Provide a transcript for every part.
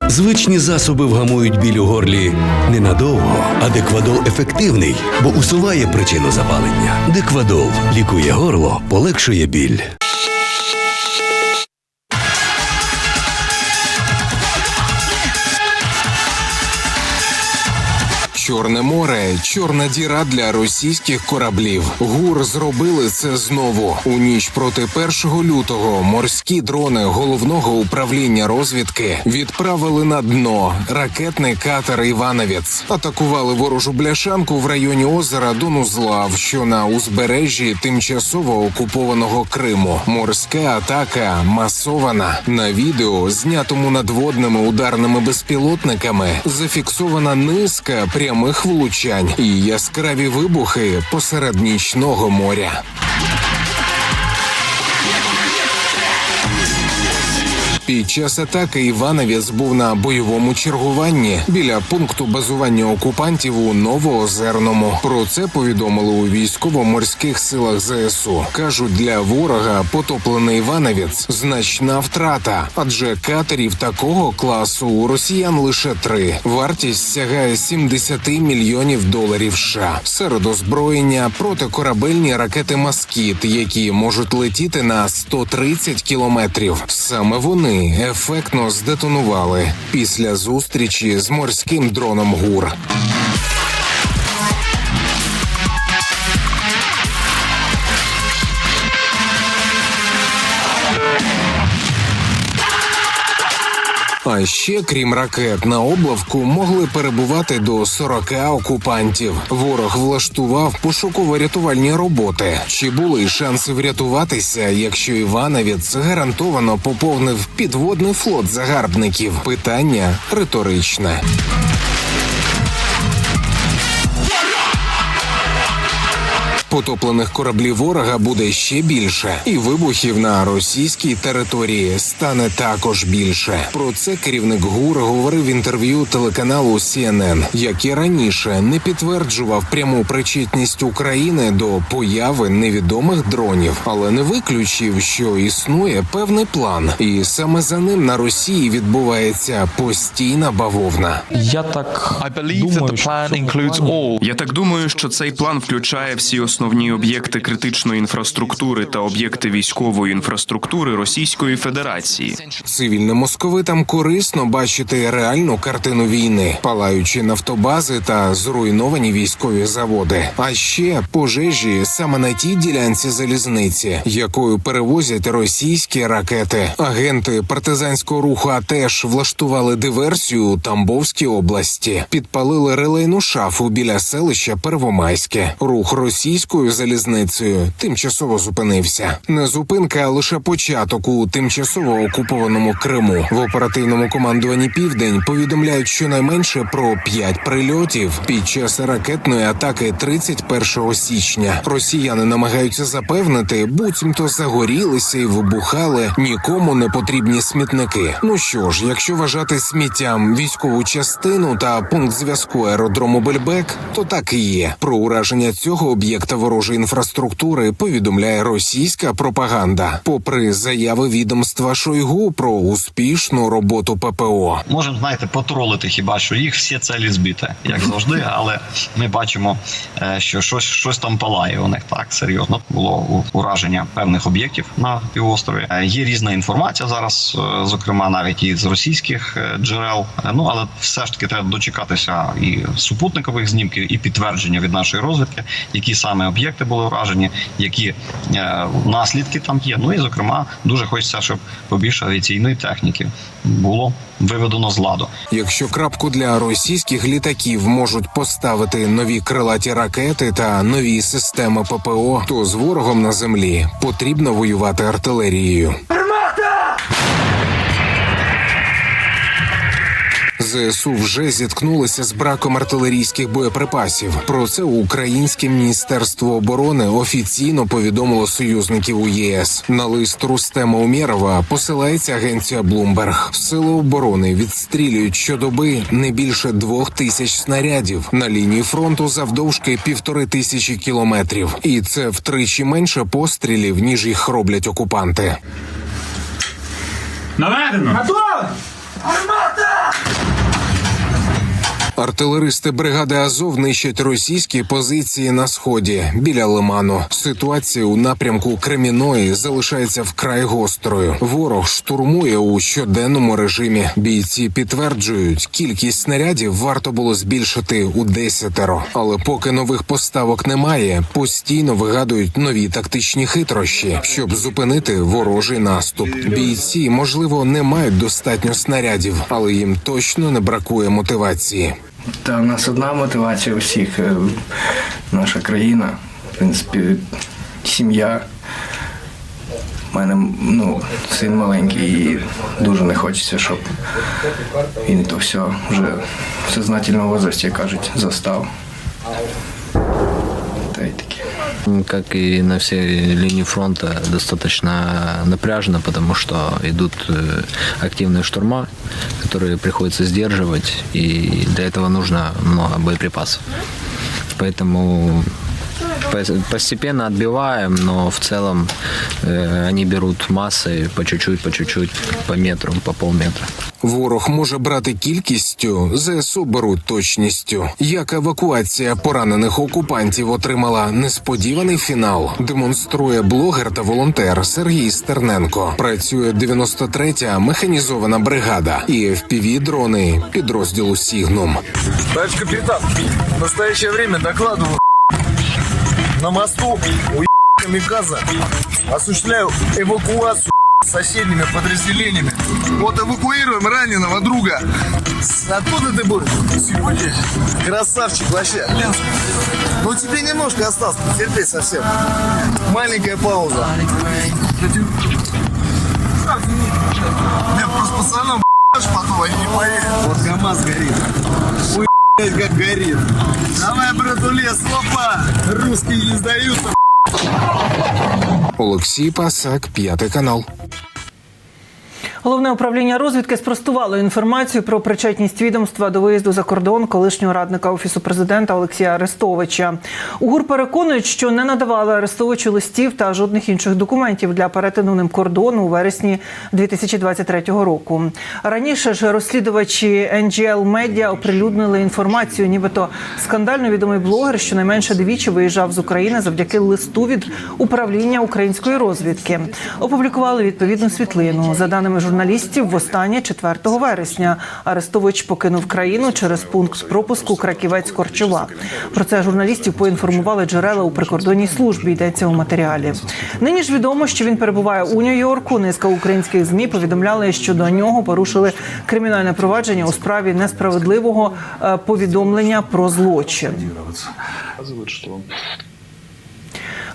Звичні засоби вгамують біль у горлі ненадовго, а Деквадол ефективний, бо усуває причину запалення. Деквадол лікує горло, полегшує біль. Чорне море – чорна діра для російських кораблів. ГУР зробили це знову. У ніч проти 1 лютого морські дрони Головного управління розвідки відправили на дно ракетний катер «Івановець». Атакували ворожу бляшанку в районі озера Донузлав, що на узбережжі тимчасово окупованого Криму. Морська атака масована. На відео, знятому надводними ударними безпілотниками, зафіксована низка прямих влучань і яскраві вибухи посеред нічного моря. Під час атаки «Івановець» був на бойовому чергуванні біля пункту базування окупантів у Новоозерному. Про це повідомили у військово-морських силах ЗСУ. Кажуть, для ворога потоплений «Івановець» – значна втрата, адже катерів такого класу у росіян лише 3. Вартість сягає $70 мільйонів США. Серед озброєння – протикорабельні ракети «Москіт», які можуть летіти на 130 кілометрів. Саме вони ефектно здетонували після зустрічі з морським дроном ГУР. А ще, крім ракет, на облавку могли перебувати до 40 окупантів. Ворог влаштував пошуково-рятувальні роботи. Чи були шанси врятуватися, якщо «Івановець» гарантовано поповнив підводний флот загарбників? Питання риторичне. Потоплених кораблів ворога буде ще більше, і вибухів на російській території стане також більше. Про це керівник ГУР говорив в інтерв'ю телеканалу CNN, як і раніше не підтверджував пряму причетність України до появи невідомих дронів, але не виключив, що існує певний план, і саме за ним на Росії відбувається постійна бавовна. Я так думаю, що цей план включає всі основні об'єкти критичної інфраструктури та об'єкти військової інфраструктури Російської Федерації. Цивільним московитам корисно бачити реальну картину війни, палаючі нафтобази та зруйновані військові заводи. А ще пожежі саме на тій ділянці залізниці, якою перевозять російські ракети. Агенти партизанського руху АТЕШ влаштували диверсію у Тамбовській області. Підпалили релейну шафу біля селища Первомайське. Рух російською залізницею тимчасово зупинився. Не зупинка, а лише початок у тимчасово окупованому Криму. В оперативному командуванні «Південь» повідомляють щонайменше про 5 прильотів під час ракетної атаки 31 січня. Росіяни намагаються запевнити, буцімто загорілися і вибухали нікому не потрібні смітники. Ну що ж, якщо вважати сміттям військову частину та пункт зв'язку аеродрому Бельбек, то так і є. Про ураження цього об'єкта ворожої інфраструктури повідомляє російська пропаганда, попри заяви відомства Шойгу про успішну роботу ППО. Можемо, знаєте, потролити хіба що їх всі цілі збиті, як завжди, але ми бачимо, що щось там палає у них, так, серйозно. Було ураження певних об'єктів на півострові. Є різна інформація зараз, зокрема навіть і з російських джерел, але все ж таки треба дочекатися і супутникових знімків, і підтвердження від нашої розвідки, які саме об'єкти були вражені, які наслідки там є. Ну і, зокрема, дуже хочеться, щоб побільше авіаційної техніки було виведено з ладу. Якщо крапку для російських літаків можуть поставити нові крилаті ракети та нові системи ППО, то з ворогом на землі потрібно воювати артилерією. ЗСУ вже зіткнулися з браком артилерійських боєприпасів. Про це українське Міністерство оборони офіційно повідомило союзників у ЄС. На лист Рустема Умєрова посилається агенція Bloomberg. Сили оборони відстрілюють щодоби не більше 2000 снарядів на лінії фронту завдовжки 1500 кілометрів. І це втричі менше пострілів, ніж їх роблять окупанти. Наведено! Готово! Армата! Артилеристи бригади Азов нищать російські позиції на сході біля Лиману. Ситуація у напрямку Креміної залишається вкрай гострою. Ворог штурмує у щоденному режимі. Бійці підтверджують, кількість снарядів варто було збільшити у 10. Але поки нових поставок немає, постійно вигадують нові тактичні хитрощі, щоб зупинити ворожий наступ. Бійці, можливо, не мають достатньо снарядів, але їм точно не бракує мотивації. Та в нас одна мотивація у всіх – наша країна, в принципі, сім'я. У мене син маленький і дуже не хочеться, щоб він то все вже в сознательному возрасті, як кажуть, застав. Та й таке. Как и на всей линии фронта, достаточно напряжно, потому что идут активные штурма, которые приходится сдерживать, и для этого нужно много боеприпасов. Поэтому постепенно отбиваем, но в целом они берут массой по чуть-чуть, по метру, по полметра. Ворог може брати кількістю, ЗСУ беруть точністю. Як евакуація поранених окупантів отримала несподіваний фінал, демонструє блогер та волонтер Сергій Стерненко. Працює 93-я механізована бригада і FPV-дрони підрозділу «Сігнум». Товарищ капитан, в настоящее время докладываю на мосту у камикадзе. Осуществляю эвакуацию с соседними подразделениями. Вот эвакуируем раненого друга. Откуда ты будешь? Сегодня? Красавчик вообще. Ну тебе немножко осталось, потерпеть совсем. Маленькая пауза. Я просто пацанам потом они не поверят. Вот КамАЗ горит. Ой, как горит. Давай, братулес, опа! Русские не сдаются. Олексій Пасак, 5 канал. Головне управління розвідки спростувало інформацію про причетність відомства до виїзду за кордон колишнього радника Офісу президента Олексія Арестовича. у ГУР переконують, що не надавали Арестовичу листів та жодних інших документів для перетину ним кордону у вересні 2023 року. Раніше ж розслідувачі NGL Media оприлюднили інформацію, нібито скандально відомий блогер щонайменше двічі виїжджав з України завдяки листу від управління української розвідки. Опублікували відповідну світлину. За даними журналістів, востаннє 4 вересня Арестович покинув країну через пункт пропуску Краківець-Корчова. Про це журналістів поінформували джерела у прикордонній службі, йдеться у матеріалі. Нині ж відомо, що він перебуває у Нью-Йорку. Низка українських ЗМІ повідомляли, що до нього порушили кримінальне провадження у справі несправедливого повідомлення про злочин.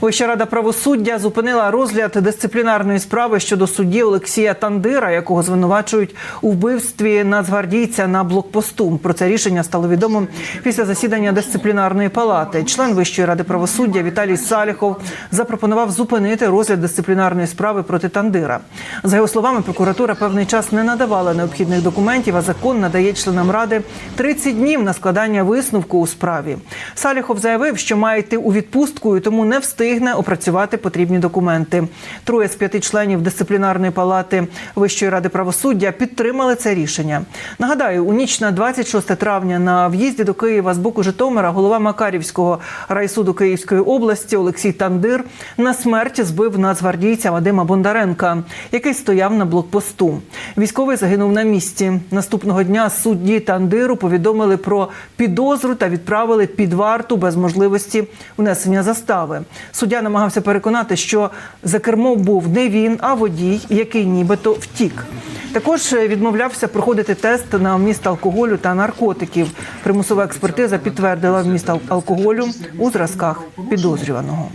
Вища рада правосуддя зупинила розгляд дисциплінарної справи щодо судді Олексія Тандира, якого звинувачують у вбивстві нацгвардійця на блокпосту. Про це рішення стало відомим після засідання дисциплінарної палати. Член Вищої ради правосуддя Віталій Саліхов запропонував зупинити розгляд дисциплінарної справи проти Тандира. За його словами, прокуратура певний час не надавала необхідних документів, а закон надає членам ради 30 днів на складання висновку у справі. Саліхов заявив, що має йти у відпустку і тому не встигне опрацювати потрібні документи. 3 з 5 членів дисциплінарної палати Вищої ради правосуддя підтримали це рішення. Нагадаю, у ніч на 26 травня на в'їзді до Києва з боку Житомира голова Макарівського райсуду Київської області Олексій Тандир на смерть збив нацгвардійця Вадима Бондаренка, який стояв на блокпосту. Військовий загинув на місці. Наступного дня судді Тандиру повідомили про підозру та відправили під варту без можливості внесення застави. Суддя намагався переконати, що за кермом був не він, а водій, який нібито втік. Також відмовлявся проходити тест на вміст алкоголю та наркотиків. Примусова експертиза підтвердила вміст алкоголю у зразках підозрюваного.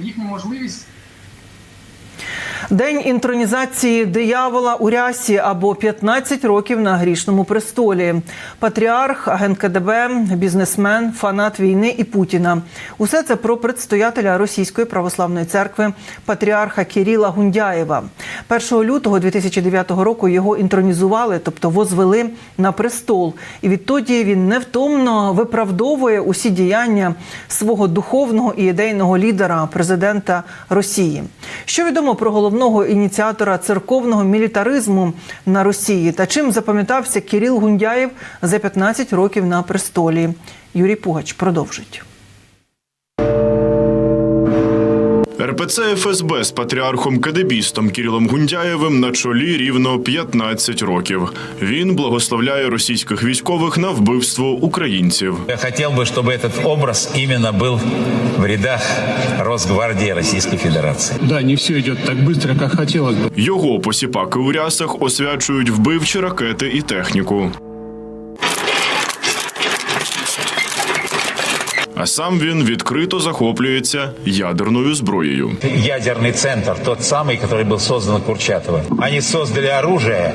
День інтронізації диявола у рясі або 15 років на грішному престолі. Патріарх, агент КДБ, бізнесмен, фанат війни і Путіна. Усе це про предстоятеля Російської православної церкви патріарха Кирила Гундяєва. 1 лютого 2009 року його інтронізували, тобто возвели на престол. І відтоді він невтомно виправдовує усі діяння свого духовного і ідейного лідера, президента Росії. Що відомо про головного головного ініціатора церковного мілітаризму на Росії. Та чим запам'ятався Кирил Гундяєв за 15 років на престолі? Юрій Пугач продовжить. РПЦ ФСБ з патріархом-кадебістом Кирилом Гундяєвим на чолі рівно 15 років. Він благословляє російських військових на вбивство українців. Я хотів би, щоб цей образ іменно був в рядах Росгвардії Російської Федерації. Да, не все йде так швидко, як хотілося б. Його посіпаки у рясах освячують вбивчі ракети і техніку. А сам він відкрито захоплюється ядерною зброєю. Ядерний центр, тот самий, який був создан Курчатовим. Вони створили оружие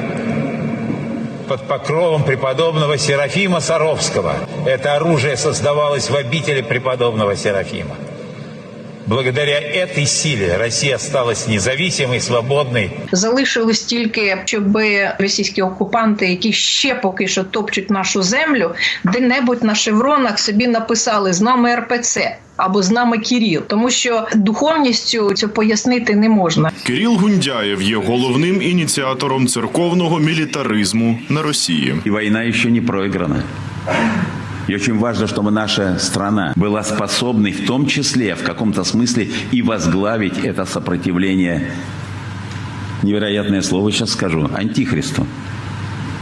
под покровом преподобного Серафима Саровского. Это оружие создавалось в обители преподобного Серафима. Благодаря этой силе Росія сталася незалежною, свободною. Залишилось тільки, щоб російські окупанти, які ще поки що топчуть нашу землю, де-небудь на шевронах собі написали «З нами РПЦ» або «З нами Кирил», тому що духовністю це пояснити не можна. Кирил Гундяєв є головним ініціатором церковного мілітаризму на Росії. І війна ще не програна. И очень важно, чтобы наша страна была способной в том числе, в каком-то смысле, и возглавить это сопротивление, невероятное слово сейчас скажу, антихристу.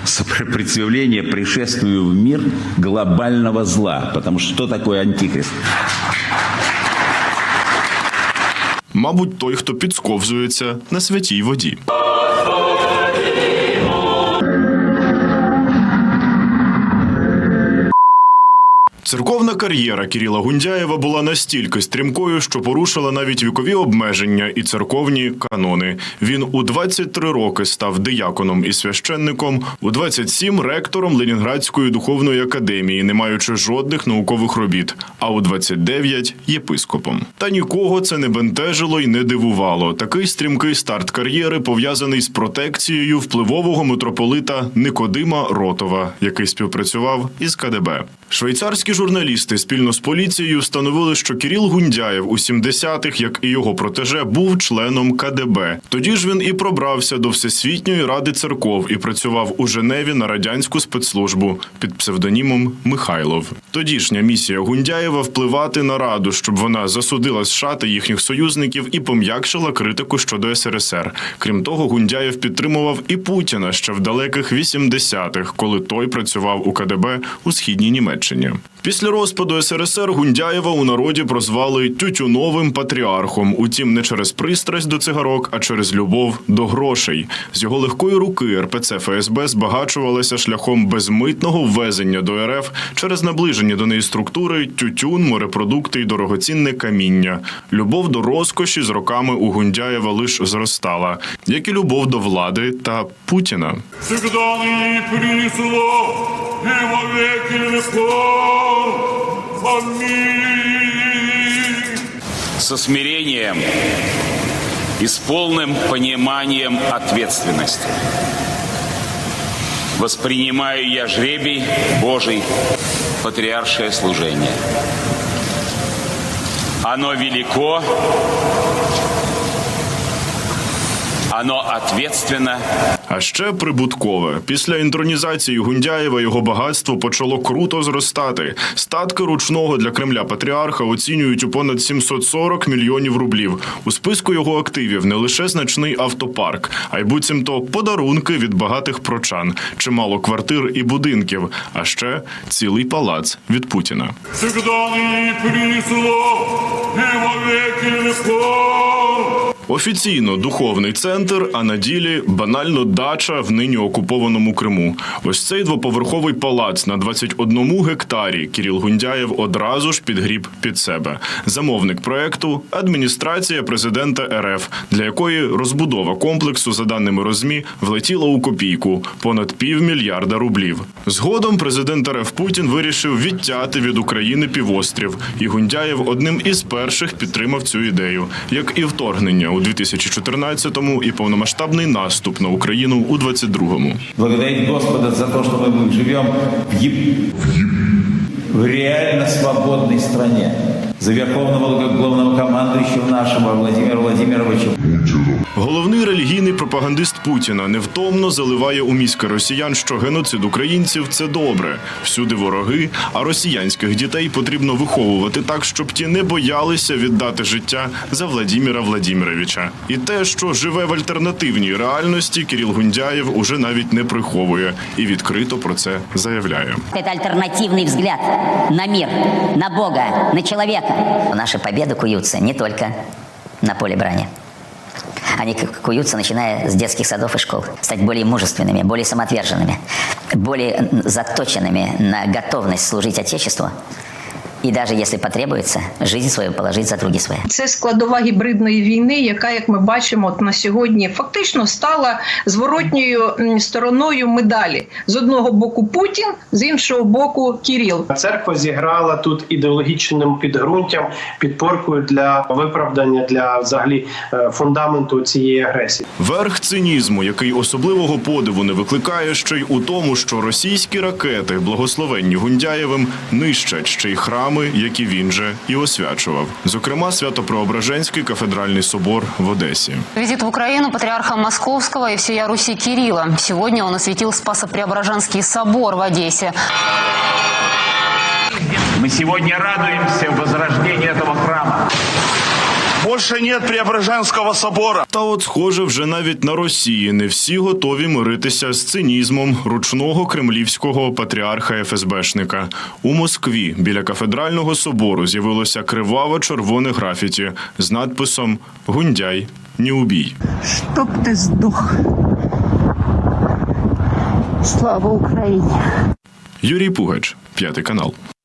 Сопротивление пришествию в мир глобального зла. Потому что что такое антихрист? Мабуть, той, хто підсковзується на святій воді. Церковна кар'єра Кирила Гундяєва була настільки стрімкою, що порушила навіть вікові обмеження і церковні канони. Він у 23 роки став дияконом і священником, у 27 – ректором Ленінградської духовної академії, не маючи жодних наукових робіт, а у 29 – єпископом. Та нікого це не бентежило і не дивувало. Такий стрімкий старт кар'єри пов'язаний з протекцією впливового митрополита Никодима Ротова, який співпрацював із КДБ. Швейцарські журналісти спільно з поліцією встановили, що Кирил Гундяєв у 70-х, як і його протеже, був членом КДБ. Тоді ж він і пробрався до Всесвітньої ради церков і працював у Женеві на радянську спецслужбу під псевдонімом Михайлов. Тодішня місія Гундяєва – впливати на Раду, щоб вона засудила США та їхніх союзників і пом'якшила критику щодо СРСР. Крім того, Гундяєв підтримував і Путіна ще в далеких 80-х, коли той працював у КДБ у Східній Німеччині. Після розпаду СРСР Гундяєва у народі прозвали «тютюновим патріархом». Утім, не через пристрасть до цигарок, а через любов до грошей. З його легкої руки РПЦ ФСБ збагачувалася шляхом безмитного ввезення до РФ через наближені до неї структури тютюн, морепродукти й дорогоцінне каміння. Любов до розкоші з роками у Гундяєва лише зростала, як і любов до влади та Путіна. Со смирением и с полным пониманием ответственности воспринимаю я жребий Божий, патриаршее служение. Оно велико, оно ответственно. А ще прибуткове. Після інтронізації Гундяєва його багатство почало круто зростати. Статки ручного для Кремля патріарха оцінюють у понад 740 мільйонів рублів. У списку його активів не лише значний автопарк, а й буцімто подарунки від багатих прочан, чимало квартир і будинків, а ще цілий палац від Путіна. Офіційно духовний центр, а на ділі банально дача в нині окупованому Криму. Ось цей двоповерховий палац на 21 гектарі Кирил Гундяєв одразу ж підгріб під себе. Замовник проекту – адміністрація президента РФ, для якої розбудова комплексу, за даними Розмі, влетіла у копійку – понад $500 мільярда рублів. Згодом президент РФ Путін вирішив відтяти від України півострів, і Гундяєв одним із перших підтримав цю ідею, як і вторгнення у 2014-му і повномасштабний наступ на Україну у 22-му. Благодарить Господа за то, что мы живем в реально свободной стране. за верховного главнокомандующего нашего Владимира Владимировича. Головний релігійний пропагандист Путіна невтомно заливає у мізки росіян, що геноцид українців – це добре. Всюди вороги, а росіянських дітей потрібно виховувати так, щоб ті не боялися віддати життя за Владимира Владимировича. І те, що живе в альтернативній реальності, Кирил Гундяєв уже навіть не приховує і відкрито про це заявляє. Это альтернативный взгляд на мир, на Бога, на человека. Наши победы куются не только на поле брани. Они куются, начиная с детских садов и школ. Стать более мужественными, более самоотверженными, более заточенными на готовность служить Отечеству. І навіть, якщо потребується, життя свою положити за другі свої. Це складова гібридної війни, яка, як ми бачимо, от на сьогодні фактично стала зворотньою стороною медалі. З одного боку Путін, з іншого боку Кирил. Церква зіграла тут ідеологічним підґрунтям, підпоркою для виправдання, для взагалі фундаменту цієї агресії. Верх цинізму, який особливого подиву не викликає, ще й у тому, що російські ракети, благословенні Гундяєвим, нищать ще й храми, які він же і освячував. Зокрема, Свято-Преображенський кафедральний собор в Одесі. Визит в Украину патриарха Московского и всея Руси Кирилла. Сегодня он осветил Спасо-Преображенский собор в Одессе. Мы сегодня радуемся возрождению этого храма. Больше нет Преображенского собора. Та от, схоже, вже навіть на Росії не всі готові миритися з цинізмом ручного кремлівського патріарха-ФСБшника. У Москві біля кафедрального собору з'явилося криваво-червоне графіті з надписом «Гундяй, не убій». Чтоб ты сдох. Слава Україні. Юрій Пугач, 5 канал.